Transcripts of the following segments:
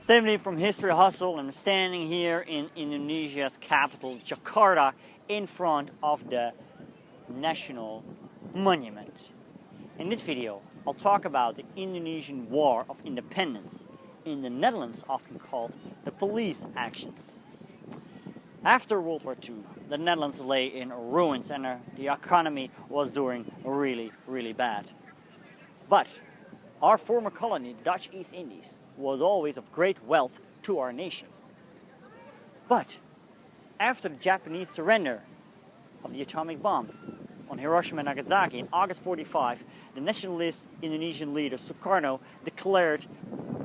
Stemming from History Hustle, I'm standing here in Indonesia's capital, Jakarta, in front of the National Monument. In this video, I'll talk about the Indonesian War of Independence, in the Netherlands often called the police actions. After World War II, the Netherlands lay in ruins and the economy was doing really bad. But our former colony, the Dutch East Indies, was always of great wealth to our nation. But after the Japanese surrender of the atomic bombs on Hiroshima and Nagasaki in August 1945, the nationalist Indonesian leader Sukarno declared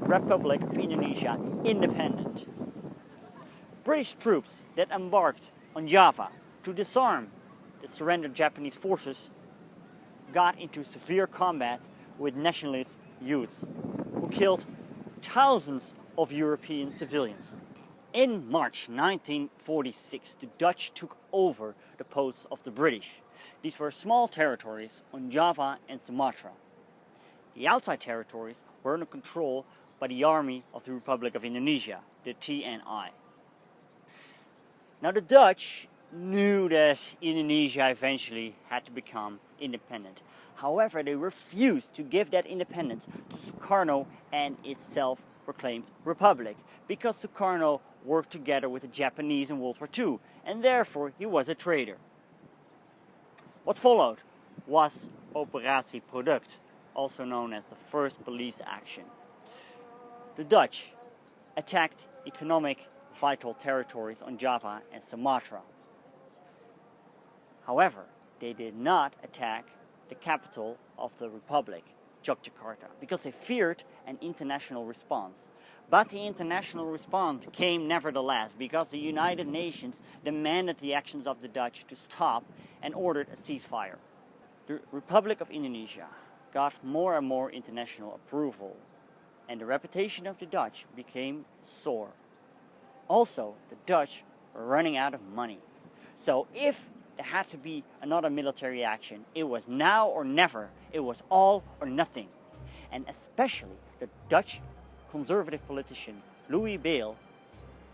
Republic of Indonesia independent. British troops that embarked on Java to disarm the surrendered Japanese forces got into severe combat with nationalist youths who killed thousands of European civilians. In March 1946, the Dutch took over the posts of the British. These were small territories on Java and Sumatra. The outside territories were under control by the Army of the Republic of Indonesia, the TNI. Now the Dutch knew that Indonesia eventually had to become independent. However, they refused to give that independence to Sukarno and its self-proclaimed republic, because Sukarno worked together with the Japanese in World War II, and therefore he was a traitor. What followed was Operatie Product, also known as the first police action. The Dutch attacked economic vital territories on Java and Sumatra. However, they did not attack the capital of the Republic, Jakarta, because they feared an international response. But the international response came nevertheless, because the United Nations demanded the actions of the Dutch to stop and ordered a ceasefire. The Republic of Indonesia got more and more international approval, and the reputation of the Dutch became sore. Also, the Dutch were running out of money. So if there had to be another military action, it was now or never. It was all or nothing. And especially the Dutch conservative politician Louis Bale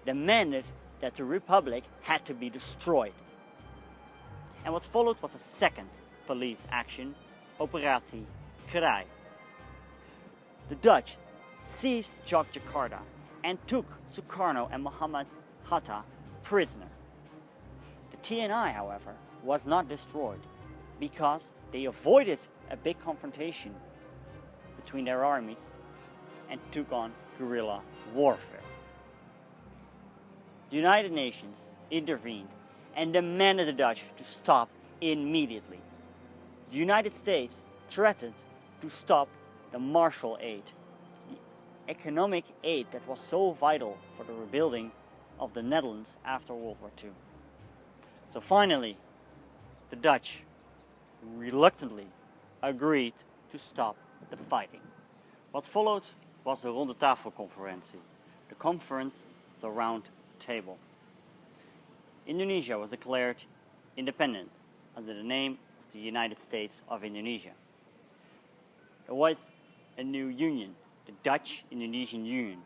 demanded that the Republic had to be destroyed. And what followed was a second police action, Operatie Kraai. The Dutch seized Jakarta and took Sukarno and Muhammad Hatta prisoner. The TNI, however, was not destroyed because they avoided a big confrontation between their armies and took on guerrilla warfare. The United Nations intervened and demanded the Dutch to stop immediately. The United States threatened to stop the Marshall Aid, the economic aid that was so vital for the rebuilding of the Netherlands after World War II. So finally, the Dutch reluctantly agreed to stop the fighting. What followed was the Ronde Tafel Conferentie, the conference, the round table. Indonesia was declared independent under the name of the United States of Indonesia. There was a new union, the Dutch-Indonesian Union,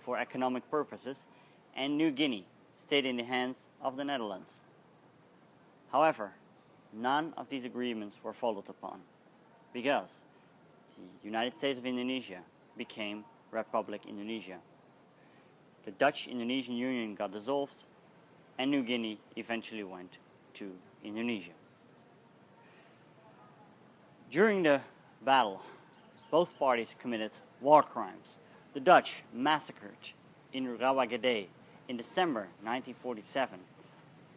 for economic purposes, and New Guinea stayed in the hands of the Netherlands. However, none of these agreements were followed upon, because the United States of Indonesia became Republic Indonesia. The Dutch-Indonesian Union got dissolved, and New Guinea eventually went to Indonesia. During the battle, both parties committed war crimes. The Dutch massacred in Rawagede in December 1947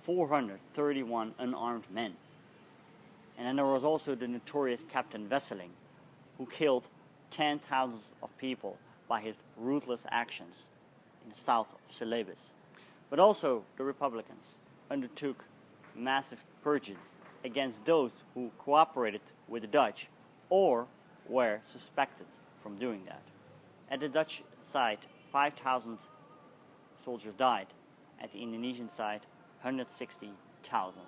431 unarmed men. And then there was also the notorious Captain Wesseling, who killed 10,000 of people by his ruthless actions in the south of Celebes. But also the Republicans undertook massive purges against those who cooperated with the Dutch or were suspected from doing that. At the Dutch side, 5,000 soldiers died. At the Indonesian side, 160,000.